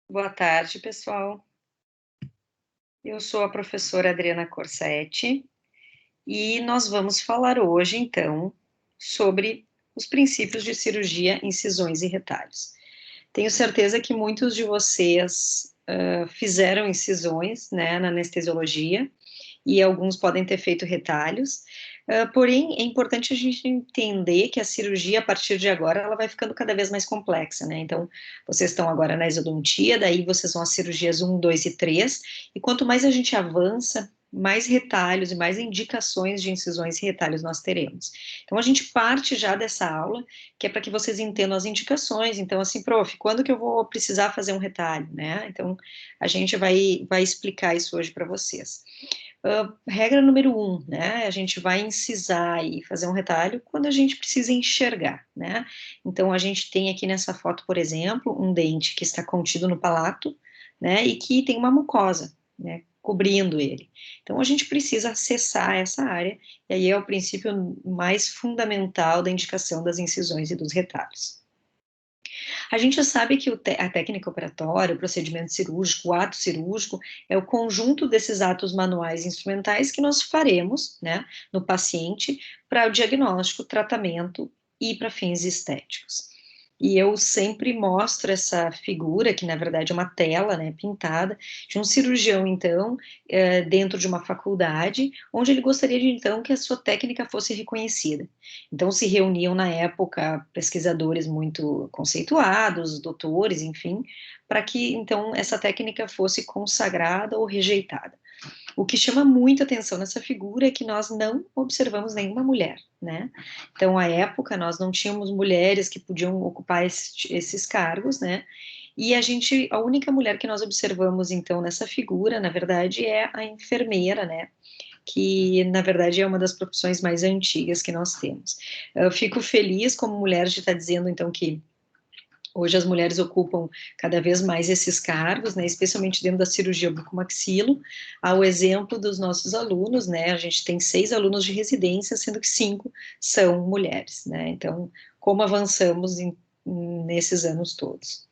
Boa tarde, pessoal. Eu sou a professora Adriana Corsetti e nós vamos falar hoje, então, sobre os princípios de cirurgia, incisões e retalhos. Tenho certeza que muitos de vocês fizeram incisões, né, na anestesiologia, e alguns podem ter feito retalhos. Porém, é importante a gente entender que a cirurgia, a partir de agora, ela vai ficando cada vez mais complexa, né? Então, vocês estão agora na exodontia, daí vocês vão às cirurgias 1, 2 e 3, e quanto mais a gente avança, mais retalhos e mais indicações de incisões e retalhos nós teremos. Então, a gente parte já dessa aula, que é para que vocês entendam as indicações. Então, assim, prof, quando que eu vou precisar fazer um retalho, né? Então, a gente vai explicar isso hoje para vocês. Regra número 1, né, a gente vai incisar e fazer um retalho quando a gente precisa enxergar, né, então a gente tem aqui nessa foto, por exemplo, um dente que está contido no palato, né, e que tem uma mucosa, né, cobrindo ele. Então a gente precisa acessar essa área, e aí é o princípio mais fundamental da indicação das incisões e dos retalhos. A gente já sabe que a técnica operatória, o procedimento cirúrgico, o ato cirúrgico, é o conjunto desses atos manuais e instrumentais que nós faremos, né, no paciente, para o diagnóstico, tratamento e para fins estéticos. E eu sempre mostro essa figura, que na verdade é uma tela, né, pintada, de um cirurgião, então, dentro de uma faculdade, onde ele gostaria de, então, que a sua técnica fosse reconhecida. Então, se reuniam na época pesquisadores muito conceituados, doutores, enfim, para que, então, essa técnica fosse consagrada ou rejeitada. O que chama muita atenção nessa figura é que nós não observamos nenhuma mulher, né? Então, à época, nós não tínhamos mulheres que podiam ocupar esses cargos, né? E a única mulher que nós observamos, então, nessa figura, na verdade, é a enfermeira, né? Que, na verdade, é uma das profissões mais antigas que nós temos. Eu fico feliz, como mulher, de estar dizendo, então, que hoje as mulheres ocupam cada vez mais esses cargos, né, especialmente dentro da cirurgia bucomaxilo, ao exemplo dos nossos alunos, né, a gente tem 6 alunos de residência, sendo que 5 são mulheres, né, então, como avançamos nesses anos todos.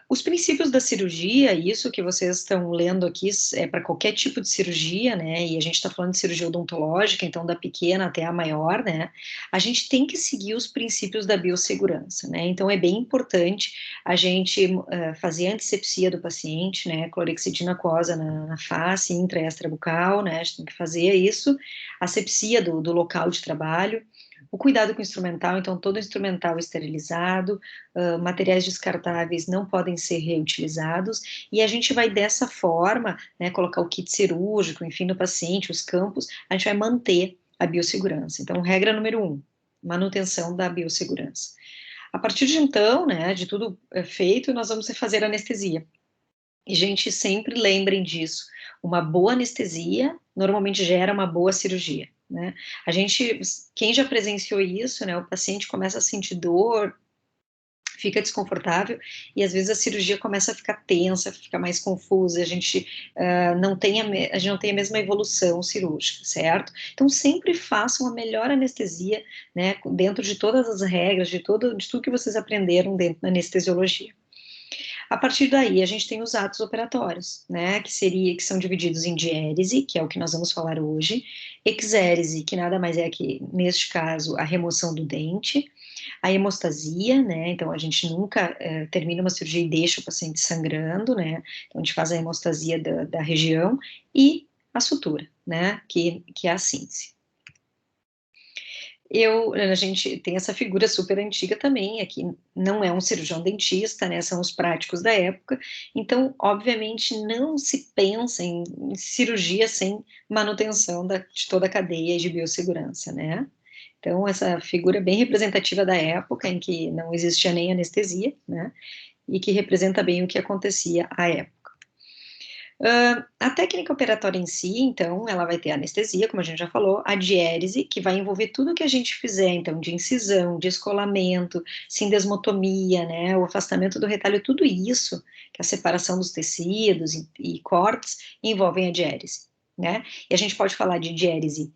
Os princípios da cirurgia, isso que vocês estão lendo aqui, é para qualquer tipo de cirurgia, né, e a gente está falando de cirurgia odontológica, então da pequena até a maior, né, a gente tem que seguir os princípios da biossegurança, né, então é bem importante a gente fazer a antisepsia do paciente, né, clorexidina aquosa na face, intra e extrabucal, né, a gente tem que fazer isso, asepsia do local de trabalho, o cuidado com o instrumental, então todo instrumental esterilizado, materiais descartáveis não podem ser reutilizados, e a gente vai dessa forma, né, colocar o kit cirúrgico, enfim, no paciente, os campos, a gente vai manter a biossegurança. Então, regra número 1, manutenção da biossegurança. A partir de então, né, de tudo feito, nós vamos fazer anestesia. E, gente, sempre lembrem disso, uma boa anestesia normalmente gera uma boa cirurgia, né? Quem já presenciou isso, né, o paciente começa a sentir dor, fica desconfortável, e às vezes a cirurgia começa a ficar tensa, fica mais confusa, a gente a gente não tem a mesma evolução cirúrgica, certo? Então sempre façam a melhor anestesia, né, dentro de todas as regras, de tudo que vocês aprenderam dentro da anestesiologia. A partir daí, a gente tem os atos operatórios, né, que são divididos em diérese, que é o que nós vamos falar hoje, exérese, que nada mais é que, neste caso, a remoção do dente, a hemostasia, né, então a gente nunca termina uma cirurgia e deixa o paciente sangrando, né, então a gente faz a hemostasia da região, e a sutura, né, que é a síntese. A gente tem essa figura super antiga também, aqui não é um cirurgião dentista, né, são os práticos da época, então, obviamente, não se pensa em cirurgia sem manutenção de toda a cadeia de biossegurança, né. Então, essa figura é bem representativa da época, em que não existia nem anestesia, né, e que representa bem o que acontecia à época. A técnica operatória em si, então, ela vai ter a anestesia, como a gente já falou, a diérese, que vai envolver tudo que a gente fizer, então, de incisão, de escolamento, sindesmotomia, né, o afastamento do retalho, tudo isso, que é a separação dos tecidos e cortes, envolvem a diérese, né. E a gente pode falar de diérese,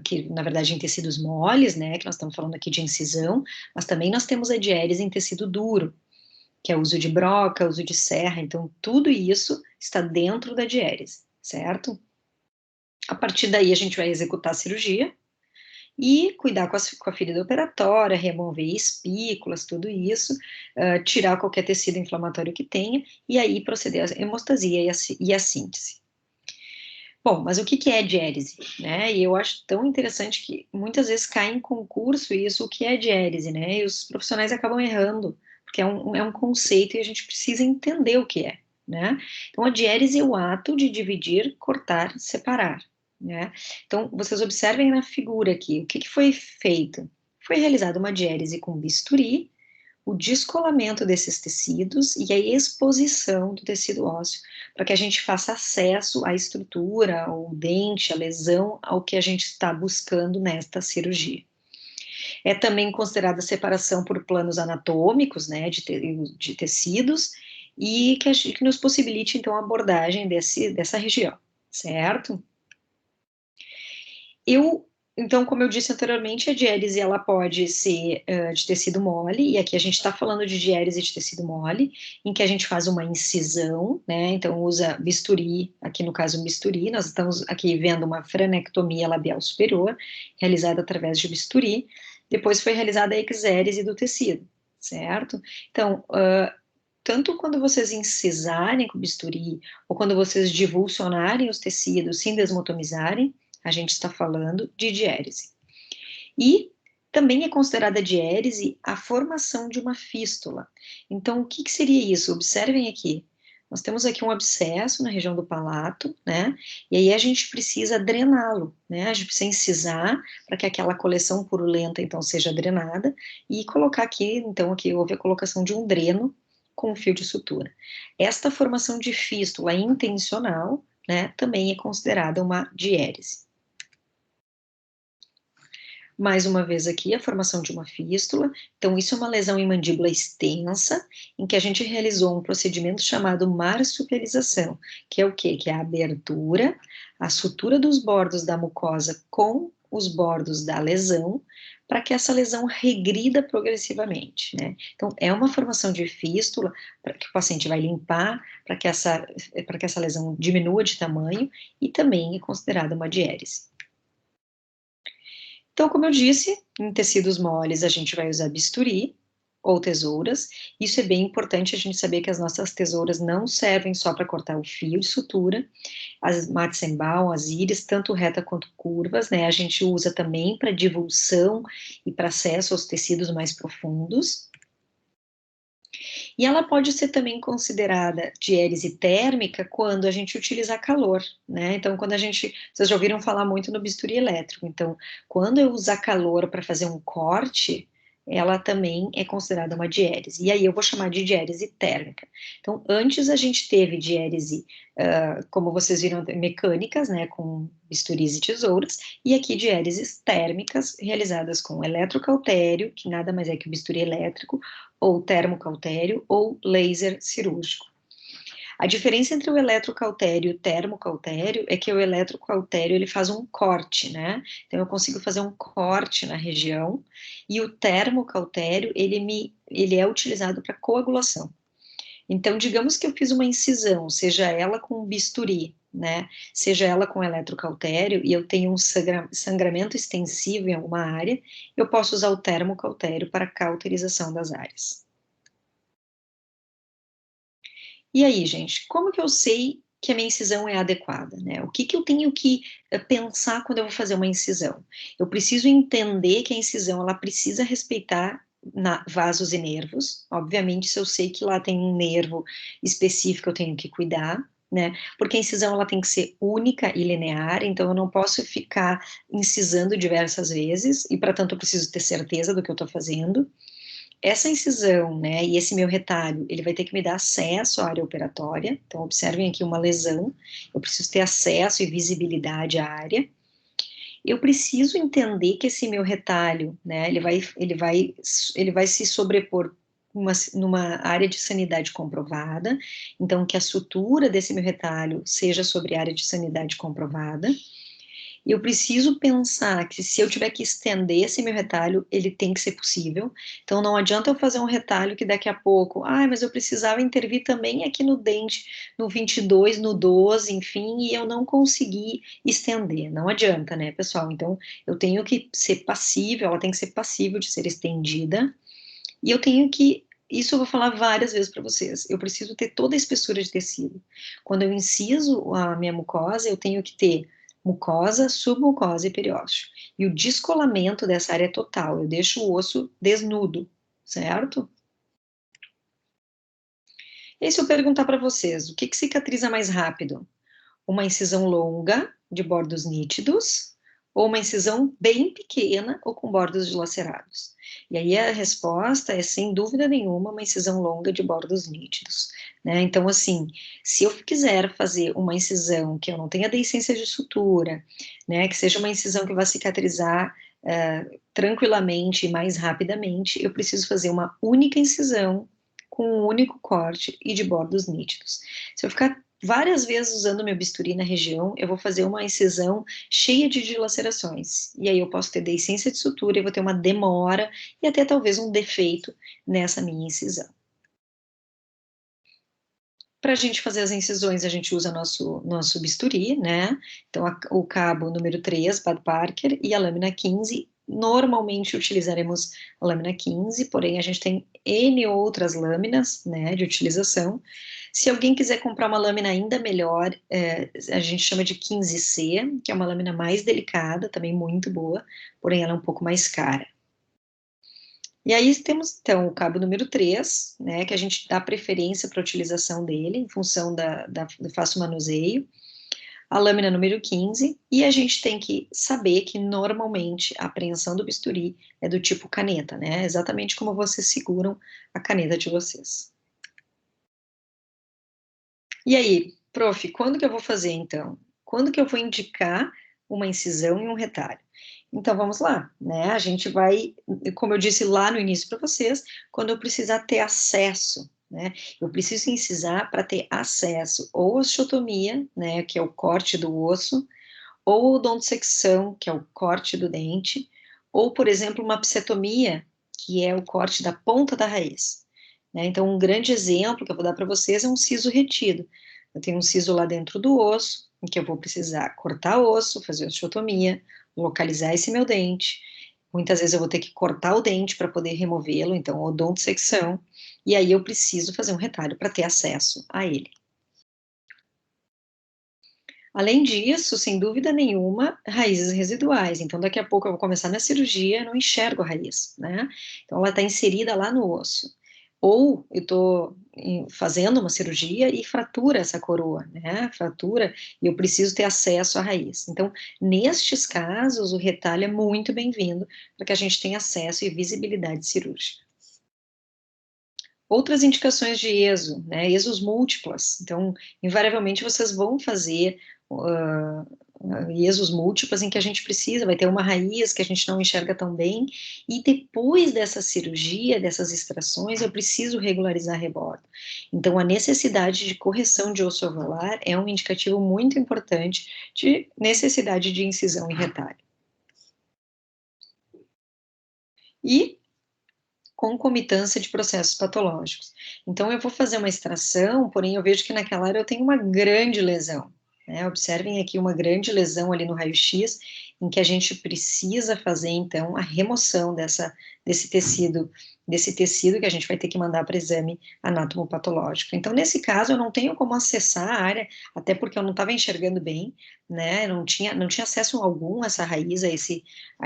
que na verdade em tecidos moles, né, que nós estamos falando aqui de incisão, mas também nós temos a diérese em tecido duro, que é o uso de broca, uso de serra, então tudo isso está dentro da diérese, certo? A partir daí a gente vai executar a cirurgia e cuidar com a ferida operatória, remover espículas, tudo isso, tirar qualquer tecido inflamatório que tenha, e aí proceder à hemostasia e a síntese. Bom, mas o que é diérese, né? E eu acho tão interessante que muitas vezes cai em concurso isso, o que é diérese, né? E os profissionais acabam errando, porque é um conceito e a gente precisa entender o que é, né? Então, a diérese é o ato de dividir, cortar, separar, né? Então, vocês observem na figura aqui, o que foi feito? Foi realizada uma diérese com bisturi, o descolamento desses tecidos e a exposição do tecido ósseo, para que a gente faça acesso à estrutura, ao dente, à lesão, ao que a gente está buscando nesta cirurgia. É também considerada separação por planos anatômicos, né, de tecidos, e que nos possibilite, então, a abordagem dessa região, certo? Então, como eu disse anteriormente, a diérese ela pode ser de tecido mole, e aqui a gente está falando de diérese de tecido mole, em que a gente faz uma incisão, né, então usa bisturi, aqui no caso um bisturi, nós estamos aqui vendo uma frenectomia labial superior, realizada através de bisturi, depois foi realizada a exérese do tecido, certo? Então, tanto quando vocês incisarem com bisturi, ou quando vocês divulsionarem os tecidos sem desmotomizarem, a gente está falando de diérese. E também é considerada diérese a formação de uma fístula. Então, o que seria isso? Observem aqui. Nós temos aqui um abscesso na região do palato, né? E aí a gente precisa drená-lo, né? A gente precisa incisar para que aquela coleção purulenta, então, seja drenada e colocar aqui, então, aqui houve a colocação de um dreno com um fio de sutura. Esta formação de fístula intencional, né, também é considerada uma diérese. Mais uma vez aqui, a formação de uma fístula. Então, isso é uma lesão em mandíbula extensa, em que a gente realizou um procedimento chamado marsupialização, que é o quê? Que é a abertura, a sutura dos bordos da mucosa com os bordos da lesão, para que essa lesão regrida progressivamente, né? Então, é uma formação de fístula, para que o paciente vai limpar, para que essa lesão diminua de tamanho, e também é considerada uma diérese. Então, como eu disse, em tecidos moles a gente vai usar bisturi ou tesouras. Isso é bem importante a gente saber que as nossas tesouras não servem só para cortar o fio de sutura, as Matzenbaum, as íris, tanto reta quanto curvas, né? A gente usa também para divulsão e para acesso aos tecidos mais profundos. E ela pode ser também considerada diérese térmica quando a gente utilizar calor, né? Então, vocês já ouviram falar muito no bisturi elétrico, então, quando eu usar calor para fazer um corte, ela também é considerada uma diérese, e aí eu vou chamar de diérese térmica. Então, antes a gente teve diérese, como vocês viram, mecânicas, né, com bisturis e tesouras, e aqui diéreses térmicas, realizadas com eletrocautério, que nada mais é que o bisturi elétrico, ou termocautério, ou laser cirúrgico. A diferença entre o eletrocautério e o termocautério é que o eletrocautério ele faz um corte, né? Então eu consigo fazer um corte na região, e o termocautério ele é utilizado para coagulação. Então, digamos que eu fiz uma incisão, seja ela com bisturi, né, seja ela com eletrocautério, e eu tenho um sangramento extensivo em alguma área, eu posso usar o termocautério para cauterização das áreas. E aí, gente, como que eu sei que a minha incisão é adequada, né? O que eu tenho que pensar quando eu vou fazer uma incisão? Eu preciso entender que a incisão, ela precisa respeitar vasos e nervos. Obviamente, se eu sei que lá tem um nervo específico, eu tenho que cuidar, né? Porque a incisão, ela tem que ser única e linear, então eu não posso ficar incisando diversas vezes, e, para tanto, eu preciso ter certeza do que eu estou fazendo. Essa incisão, né, e esse meu retalho, ele vai ter que me dar acesso à área operatória. Então, observem aqui uma lesão, eu preciso ter acesso e visibilidade à área. Eu preciso entender que esse meu retalho, né, ele vai se sobrepor numa área de sanidade comprovada, então que a sutura desse meu retalho seja sobre área de sanidade comprovada. eu preciso pensar que se eu tiver que estender esse meu retalho, ele tem que ser possível. Então, não adianta eu fazer um retalho que daqui a pouco, mas eu precisava intervir também aqui no dente, no 22, no 12, enfim, e eu não consegui estender. Não adianta, né, pessoal? Então, eu tenho que ser passível, ela tem que ser passível de ser estendida, e eu tenho que, isso eu vou falar várias vezes para vocês, eu preciso ter toda a espessura de tecido. Quando eu inciso a minha mucosa, eu tenho que ter mucosa, submucosa e periósteo. E o descolamento dessa área é total, eu deixo o osso desnudo, certo? E se eu perguntar para vocês, o que cicatriza mais rápido? Uma incisão longa, de bordos nítidos, ou uma incisão bem pequena ou com bordos dilacerados? E aí a resposta é, sem dúvida nenhuma, uma incisão longa de bordos nítidos, né? Então, assim, se eu quiser fazer uma incisão que eu não tenha deiscência de sutura, né, que seja uma incisão que vai cicatrizar tranquilamente e mais rapidamente, eu preciso fazer uma única incisão com um único corte e de bordos nítidos. Se eu ficar várias vezes usando meu bisturi na região, eu vou fazer uma incisão cheia de dilacerações. E aí eu posso ter deiscência de sutura, eu vou ter uma demora e até talvez um defeito nessa minha incisão. Para a gente fazer as incisões, a gente usa nosso bisturi, né? Então, o cabo número 3, Bad Parker, e a lâmina 15. Normalmente utilizaremos a lâmina 15, porém a gente tem N outras lâminas, né, de utilização. Se alguém quiser comprar uma lâmina ainda melhor, a gente chama de 15C, que é uma lâmina mais delicada, também muito boa, porém ela é um pouco mais cara. E aí temos, então, o cabo número 3, né, que a gente dá preferência para a utilização dele, em função do fácil manuseio, a lâmina número 15, e a gente tem que saber que, normalmente, a apreensão do bisturi é do tipo caneta, né, exatamente como vocês seguram a caneta de vocês. E aí, prof, quando que eu vou fazer, então? Quando que eu vou indicar uma incisão e um retalho? Então, vamos lá, né? A gente vai, como eu disse lá no início para vocês, quando eu precisar ter acesso, né? Eu preciso incisar para ter acesso ou osteotomia, né, que é o corte do osso, ou odontosecção, que é o corte do dente, ou, por exemplo, uma psetomia, que é o corte da ponta da raiz, né? Então, um grande exemplo que eu vou dar para vocês é um siso retido. Eu tenho um siso lá dentro do osso, em que eu vou precisar cortar osso, fazer osteotomia, localizar esse meu dente. Muitas vezes eu vou ter que cortar o dente para poder removê-lo, então odontosecção, e aí eu preciso fazer um retalho para ter acesso a ele. Além disso, sem dúvida nenhuma, raízes residuais. Então, daqui a pouco eu vou começar na cirurgia, eu não enxergo a raiz, né? Então, ela está inserida lá no osso. Ou eu estou fazendo uma cirurgia e fratura essa coroa, né? Fratura, e eu preciso ter acesso à raiz. Então, nestes casos, o retalho é muito bem-vindo para que a gente tenha acesso e visibilidade cirúrgica. Outras indicações de ESO, né, ESOs múltiplas. Então, invariavelmente, vocês vão fazer ESOs múltiplas em que a gente precisa, vai ter uma raiz que a gente não enxerga tão bem, e depois dessa cirurgia, dessas extrações, eu preciso regularizar rebordo. Então, a necessidade de correção de osso alveolar é um indicativo muito importante de necessidade de incisão e retalho. E concomitância de processos patológicos. Então, eu vou fazer uma extração, porém eu vejo que naquela área eu tenho uma grande lesão, né? Observem aqui uma grande lesão ali no raio-x, em que a gente precisa fazer, então, a remoção desse tecido que a gente vai ter que mandar para exame anatomopatológico. Então, nesse caso, eu não tenho como acessar a área, até porque eu não estava enxergando bem, né? Não tinha acesso algum a essa raiz, a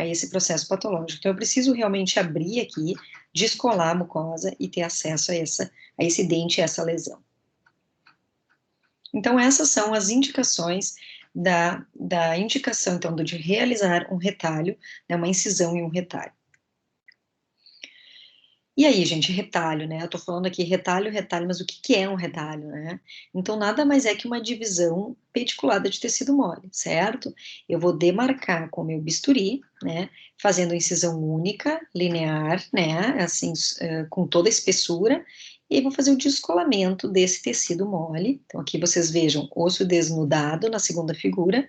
esse processo patológico. Então, eu preciso realmente abrir aqui, descolar a mucosa e ter acesso a esse dente, a essa lesão. Então, essas são as indicações da indicação, então, de realizar um retalho, né, uma incisão e um retalho. E aí, gente, retalho, né? Eu tô falando aqui retalho, mas o que é um retalho, né? Então, nada mais é que uma divisão pediculada de tecido mole, certo? Eu vou demarcar com o meu bisturi, né? Fazendo incisão única, linear, né? Assim, com toda a espessura, e vou fazer o descolamento desse tecido mole. Então, aqui vocês vejam osso desnudado na segunda figura,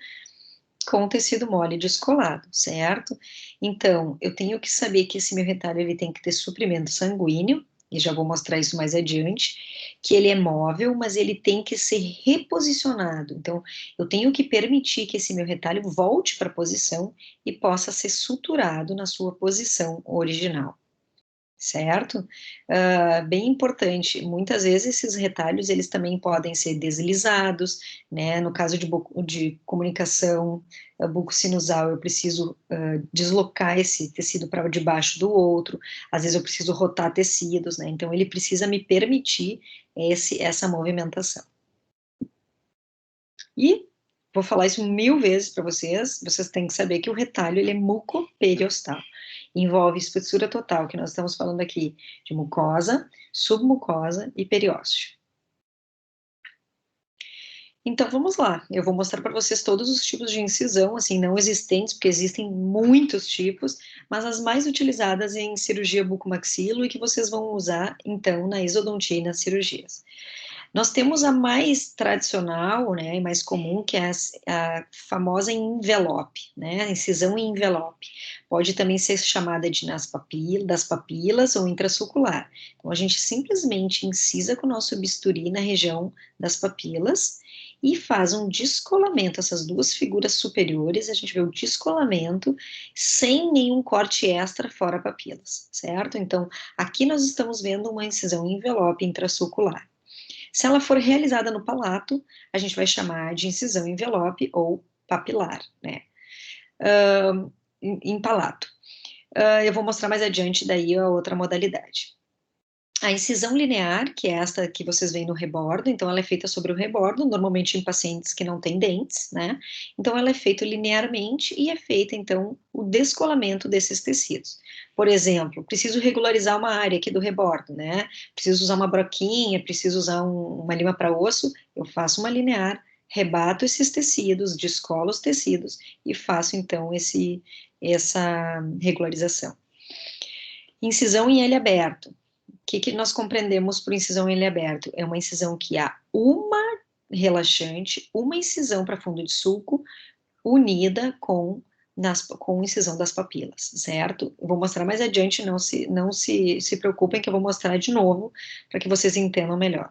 com tecido mole descolado, certo? Então, eu tenho que saber que esse meu retalho ele tem que ter suprimento sanguíneo, e já vou mostrar isso mais adiante, que ele é móvel, mas ele tem que ser reposicionado. Então, eu tenho que permitir que esse meu retalho volte para a posição e possa ser suturado na sua posição original. Certo? Bem importante, muitas vezes esses retalhos, eles também podem ser deslizados, né, no caso de comunicação bucosinusal, eu preciso deslocar esse tecido para debaixo do outro, às vezes eu preciso rotar tecidos, né, então ele precisa me permitir essa movimentação. E vou falar isso 1000 vezes para vocês, vocês têm que saber que o retalho, ele é mucoperiostal, envolve espessura total, que nós estamos falando aqui de mucosa, submucosa e periósteo. Então, vamos lá, eu vou mostrar para vocês todos os tipos de incisão, assim, não existentes, porque existem muitos tipos, mas as mais utilizadas em cirurgia bucomaxilo e que vocês vão usar, então, na isodontia e nas cirurgias. Nós temos a mais tradicional, né, e mais comum, que é a famosa envelope, né, a incisão em envelope. Pode também ser chamada de das papilas ou intrasulcular. Então, a gente simplesmente incisa com o nosso bisturi na região das papilas e faz um descolamento, essas duas figuras superiores, a gente vê o descolamento sem nenhum corte extra fora papilas, certo? Então, aqui nós estamos vendo uma incisão em envelope intrasulcular. Se ela for realizada no palato, a gente vai chamar de incisão envelope ou papilar, né? Em palato. Eu vou mostrar mais adiante daí a outra modalidade. A incisão linear, que é esta que vocês veem no rebordo, então ela é feita sobre o rebordo, normalmente em pacientes que não têm dentes, né? Então ela é feita linearmente e é feita, então, o descolamento desses tecidos. Por exemplo, preciso regularizar uma área aqui do rebordo, né? Preciso usar uma broquinha, preciso usar uma lima para osso, eu faço uma linear, rebato esses tecidos, descolo os tecidos e faço, então, essa regularização. Incisão em L aberto. O que nós compreendemos por incisão em L aberto? É uma incisão que há uma relaxante, uma incisão para fundo de sulco, unida com incisão das papilas, certo? Eu vou mostrar mais adiante, não se preocupem que eu vou mostrar de novo, para que vocês entendam melhor.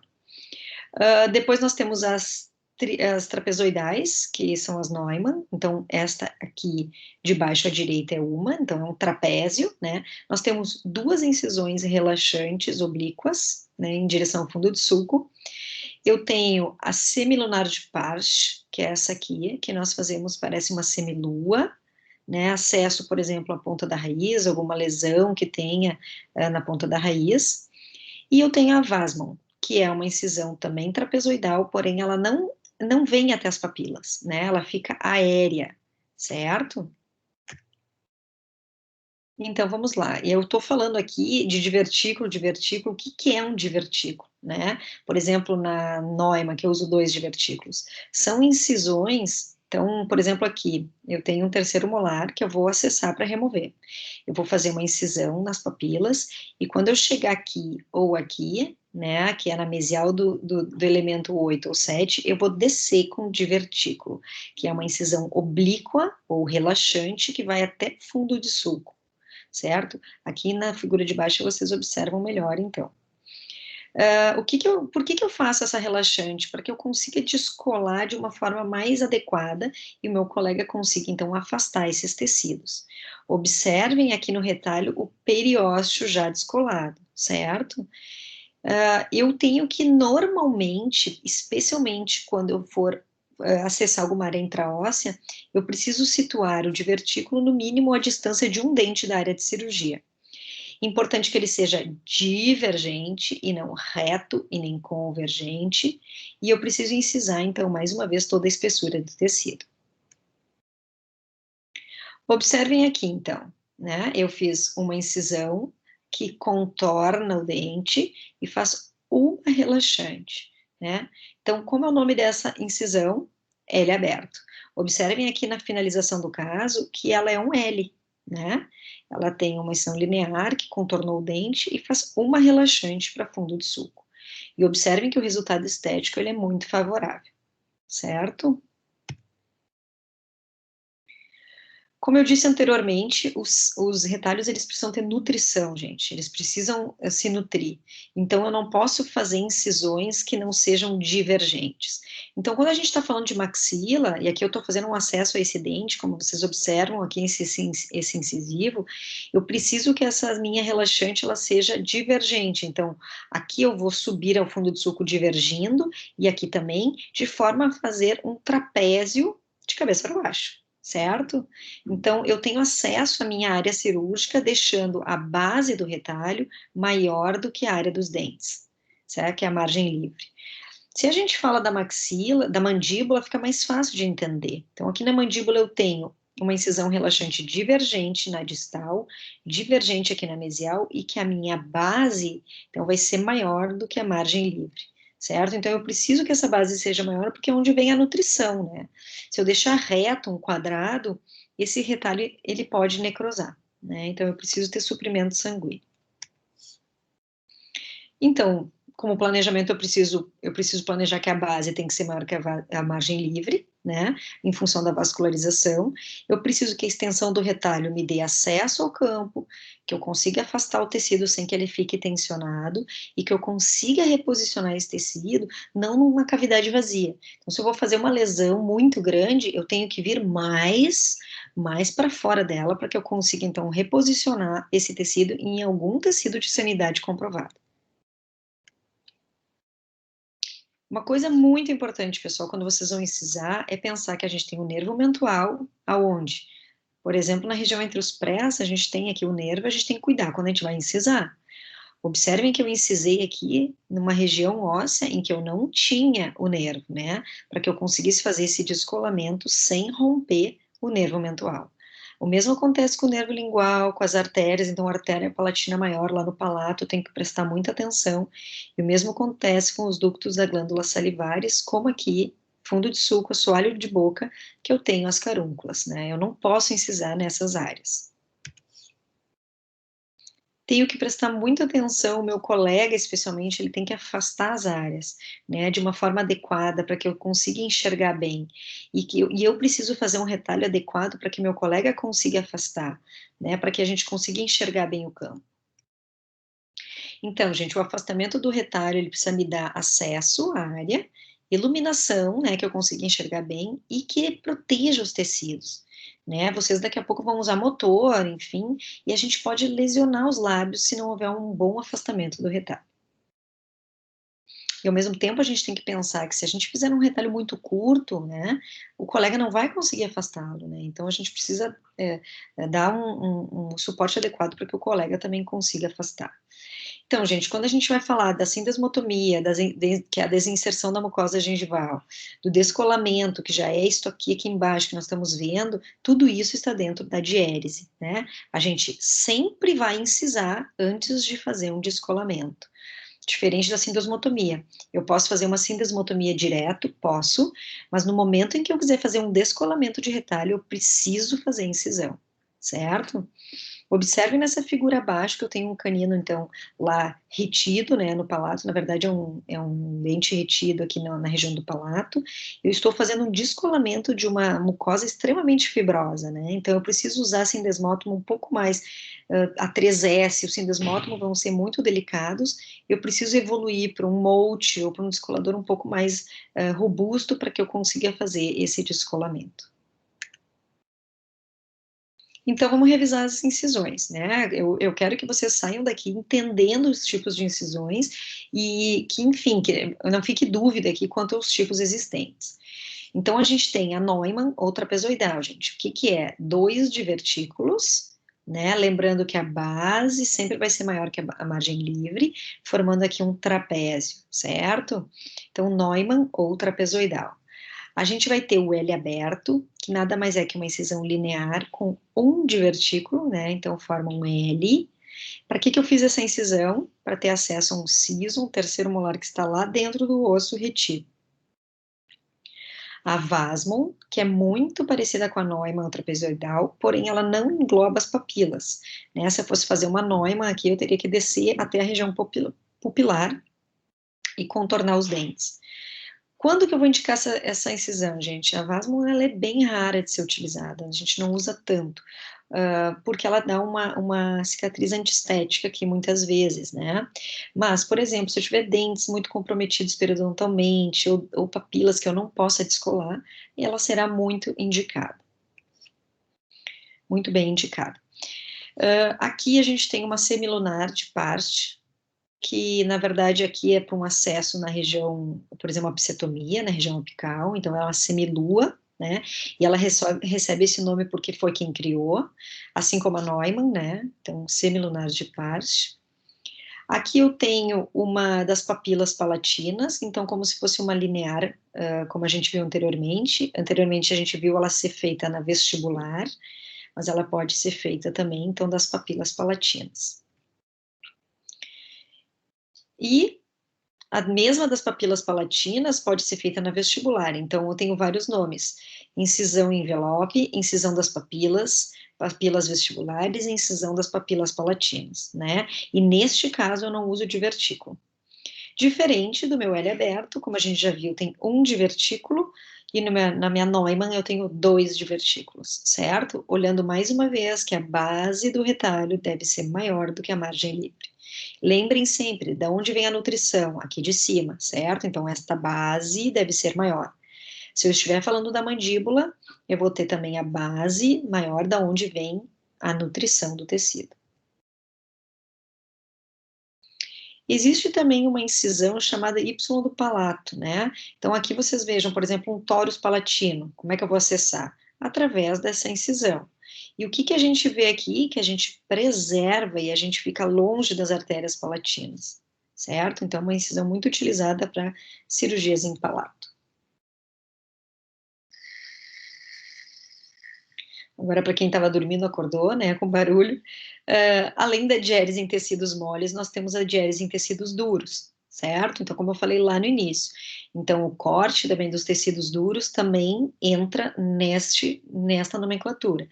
Depois nós temos as trapezoidais, que são as Neumann, então esta aqui de baixo à direita é uma, então é um trapézio, né? Nós temos duas incisões relaxantes oblíquas, né, em direção ao fundo de sulco. Eu tenho a semilunar de Parche, que é essa aqui, que nós fazemos, parece uma semilua, né? Acesso, por exemplo, à ponta da raiz, alguma lesão que tenha na ponta da raiz. E eu tenho a Wasmann, que é uma incisão também trapezoidal, porém ela não vem até as papilas, né? Ela fica aérea, certo? Então, vamos lá. Eu estou falando aqui de divertículo, o que é um divertículo, né? Por exemplo, na Neumann, que eu uso 2 divertículos, são incisões, então, por exemplo, aqui, eu tenho um terceiro molar que eu vou acessar para remover. Eu vou fazer uma incisão nas papilas, e quando eu chegar aqui ou aqui, né, que é na mesial do elemento 8 ou 7, eu vou descer com divertículo, que é uma incisão oblíqua ou relaxante que vai até fundo de sulco, certo? Aqui na figura de baixo vocês observam melhor, então. Por que eu faço essa relaxante? Para que eu consiga descolar de uma forma mais adequada e o meu colega consiga, então, afastar esses tecidos. Observem aqui no retalho o periósteo já descolado, certo? Eu tenho que, normalmente, especialmente quando eu for acessar alguma área intraóssea, eu preciso situar o divertículo no mínimo à distância de um dente da área de cirurgia. Importante que ele seja divergente e não reto e nem convergente, e eu preciso incisar, então, mais uma vez, toda a espessura do tecido. Observem aqui, então, né? Eu fiz uma incisão que contorna o dente e faz uma relaxante, né? Então, como é o nome dessa incisão? L aberto. Observem aqui na finalização do caso que ela é um L, né? Ela tem uma incisão linear que contornou o dente e faz uma relaxante para fundo de sulco. E observem que o resultado estético ele é muito favorável, certo? Como eu disse anteriormente, os retalhos, eles precisam ter nutrição, gente, eles precisam se nutrir. Então, eu não posso fazer incisões que não sejam divergentes. Então, quando a gente está falando de maxila, e aqui eu estou fazendo um acesso a esse dente, como vocês observam aqui esse incisivo, eu preciso que essa minha relaxante, ela seja divergente. Então, aqui eu vou subir ao fundo de sulco divergindo, e aqui também, de forma a fazer um trapézio de cabeça para baixo, certo? Então, eu tenho acesso à minha área cirúrgica, deixando a base do retalho maior do que a área dos dentes, certo? Que é a margem livre. Se a gente fala da maxila, da mandíbula, fica mais fácil de entender. Então, aqui na mandíbula eu tenho uma incisão relaxante divergente na distal, divergente aqui na mesial, e que a minha base, então, vai ser maior do que a margem livre, certo? Então, eu preciso que essa base seja maior, porque é onde vem a nutrição, né? Se eu deixar reto um quadrado, esse retalho, ele pode necrosar, né? Então, eu preciso ter suprimento sanguíneo. Então, como planejamento, eu preciso planejar que a base tem que ser maior que a margem livre, né, em função da vascularização. Eu preciso que a extensão do retalho me dê acesso ao campo, que eu consiga afastar o tecido sem que ele fique tensionado e que eu consiga reposicionar esse tecido, não numa cavidade vazia. Então, se eu vou fazer uma lesão muito grande, eu tenho que vir mais para fora dela, para que eu consiga, então, reposicionar esse tecido em algum tecido de sanidade comprovado. Uma coisa muito importante, pessoal, quando vocês vão incisar, é pensar que a gente tem um nervo mentual, aonde? Por exemplo, na região entre os prés, a gente tem aqui o nervo, a gente tem que cuidar quando a gente vai incisar. Observem que eu incisei aqui numa região óssea em que eu não tinha o nervo, né? Para que eu conseguisse fazer esse descolamento sem romper o nervo mentual. O mesmo acontece com o nervo lingual, com as artérias, então a artéria palatina maior lá no palato, eu tenho que prestar muita atenção. E o mesmo acontece com os ductos da glândula salivares, como aqui, fundo de sulco, assoalho de boca, que eu tenho as carúnculas, né? Eu não posso incisar nessas áreas. Tenho que prestar muita atenção, o meu colega, especialmente, ele tem que afastar as áreas, né, de uma forma adequada, para que eu consiga enxergar bem, e eu preciso fazer um retalho adequado para que meu colega consiga afastar, né, para que a gente consiga enxergar bem o campo. Então, gente, o afastamento do retalho, ele precisa me dar acesso à área, iluminação, né, que eu consiga enxergar bem, e que proteja os tecidos, né, vocês daqui a pouco vão usar motor, enfim, e a gente pode lesionar os lábios se não houver um bom afastamento do retalho. E ao mesmo tempo a gente tem que pensar que se a gente fizer um retalho muito curto, né, o colega não vai conseguir afastá-lo, né, então a gente precisa dar um suporte adequado para que o colega também consiga afastar. Então, gente, quando a gente vai falar da sindesmotomia, que é a desinserção da mucosa gengival, do descolamento, que já é isso aqui embaixo que nós estamos vendo, tudo isso está dentro da diérese, né? A gente sempre vai incisar antes de fazer um descolamento. Diferente da sindesmotomia. Eu posso fazer uma sindesmotomia direto? Posso, mas no momento em que eu quiser fazer um descolamento de retalho, eu preciso fazer incisão, certo? Observe nessa figura abaixo que eu tenho um canino, então, lá retido, né, no palato, na verdade é um dente retido aqui na região do palato, eu estou fazendo um descolamento de uma mucosa extremamente fibrosa, né, então eu preciso usar sindesmótomo um pouco mais, a 3S, o sindesmótomo vão ser muito delicados, eu preciso evoluir para um Molt ou para um descolador um pouco mais robusto para que eu consiga fazer esse descolamento. Então, vamos revisar as incisões, né? Eu quero que vocês saiam daqui entendendo os tipos de incisões e que, enfim, que não fique dúvida aqui quanto aos tipos existentes. Então, a gente tem a Neumann ou trapezoidal, gente. O que que é? Dois divertículos, né? Lembrando que a base sempre vai ser maior que a margem livre, formando aqui um trapézio, certo? Então, Neumann ou trapezoidal. A gente vai ter o L aberto, que nada mais é que uma incisão linear com um divertículo, né? Então forma um L. Para que eu fiz essa incisão? Para ter acesso a um siso, um terceiro molar que está lá dentro do osso retido. A Wasmund, que é muito parecida com a Neumann trapezoidal, porém ela não engloba as papilas, né? Se eu fosse fazer uma Neumann aqui, eu teria que descer até a região pupilar e contornar os dentes. Quando que eu vou indicar essa incisão, gente? A Vasmon, ela é bem rara de ser utilizada, a gente não usa tanto, porque ela dá uma cicatriz antiestética aqui muitas vezes, né? Mas, por exemplo, se eu tiver dentes muito comprometidos periodontalmente ou papilas que eu não possa descolar, ela será muito indicada. Muito bem indicada. Aqui a gente tem uma semilunar de Parst, que na verdade aqui é para um acesso na região, por exemplo, uma psetomia, na região apical, então ela é uma semilua, né, e ela recebe esse nome porque foi quem criou, assim como a Neumann, né, então semilunar de Parst. Aqui eu tenho uma das papilas palatinas, então como se fosse uma linear, como a gente viu anteriormente. Anteriormente a gente viu ela ser feita na vestibular, mas ela pode ser feita também, então, das papilas palatinas. E a mesma das papilas palatinas pode ser feita na vestibular, então eu tenho vários nomes: incisão envelope, incisão das papilas, papilas vestibulares e incisão das papilas palatinas, né? E neste caso eu não uso divertículo. Diferente do meu L aberto, como a gente já viu, tem um divertículo, e na minha Neumann eu tenho 2 divertículos, certo? Olhando mais uma vez que a base do retalho deve ser maior do que a margem livre. Lembrem sempre, de onde vem a nutrição? Aqui de cima, certo? Então, esta base deve ser maior. Se eu estiver falando da mandíbula, eu vou ter também a base maior da onde vem a nutrição do tecido. Existe também uma incisão chamada Y do palato, né? Então, aqui vocês vejam, por exemplo, um torus palatino. Como é que eu vou acessar? Através dessa incisão. E o que a gente vê aqui? Que a gente preserva e a gente fica longe das artérias palatinas, certo? Então, é uma incisão muito utilizada para cirurgias em palato. Agora, para quem estava dormindo, acordou, né, com barulho. Além da diérese em tecidos moles, nós temos a diérese em tecidos duros, certo? Então, como eu falei lá no início, então o corte também dos tecidos duros também entra nesta nomenclatura.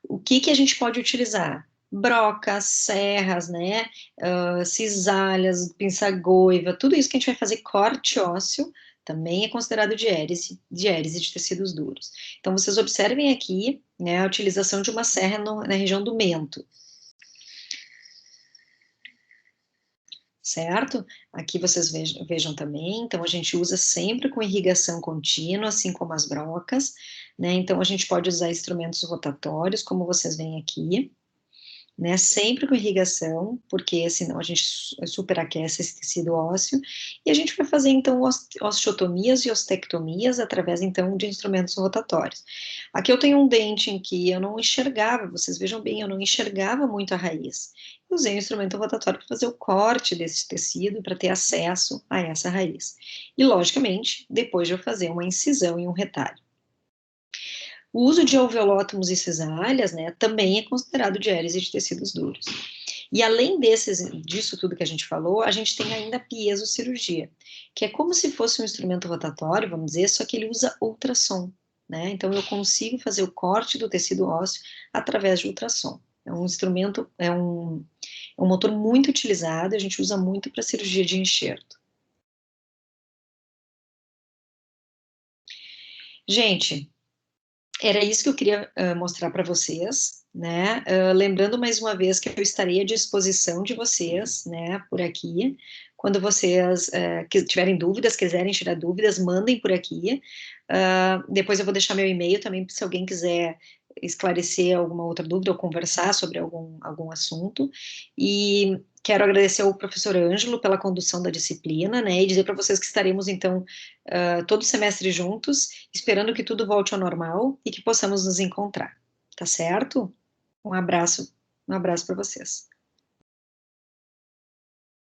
O que a gente pode utilizar? Brocas, serras, né, cisalhas, pinça-goiva, tudo isso que a gente vai fazer corte ósseo também é considerado diérese de tecidos duros. Então, vocês observem aqui, né, a utilização de uma serra na região do mento, certo? Aqui vocês vejam também, então a gente usa sempre com irrigação contínua, assim como as brocas, né, então a gente pode usar instrumentos rotatórios, como vocês veem aqui, né, sempre com irrigação, porque senão a gente superaquece esse tecido ósseo, e a gente vai fazer, então, osteotomias e ostectomias através, então, de instrumentos rotatórios. Aqui eu tenho um dente em que eu não enxergava, vocês vejam bem, eu não enxergava muito a raiz. Eu usei o instrumento rotatório para fazer o corte desse tecido, para ter acesso a essa raiz. E, logicamente, depois de eu fazer uma incisão e um retalho. O uso de alveolótomos e cisalhas, né, também é considerado diérese de tecidos duros. E além disso tudo que a gente falou, a gente tem ainda a piezocirurgia, que é como se fosse um instrumento rotatório, vamos dizer, só que ele usa ultrassom, né? Então eu consigo fazer o corte do tecido ósseo através de ultrassom. É um instrumento, é um motor muito utilizado, a gente usa muito para cirurgia de enxerto. Gente, era isso que eu queria mostrar para vocês, né? Lembrando mais uma vez que eu estarei à disposição de vocês, né, por aqui. Quando vocês que tiverem dúvidas, quiserem tirar dúvidas, mandem por aqui. Depois eu vou deixar meu e-mail também, se alguém quiser esclarecer alguma outra dúvida ou conversar sobre algum assunto. E quero agradecer ao professor Ângelo pela condução da disciplina, né, e dizer para vocês que estaremos, então, todo semestre juntos, esperando que tudo volte ao normal e que possamos nos encontrar, tá certo? Um abraço para vocês.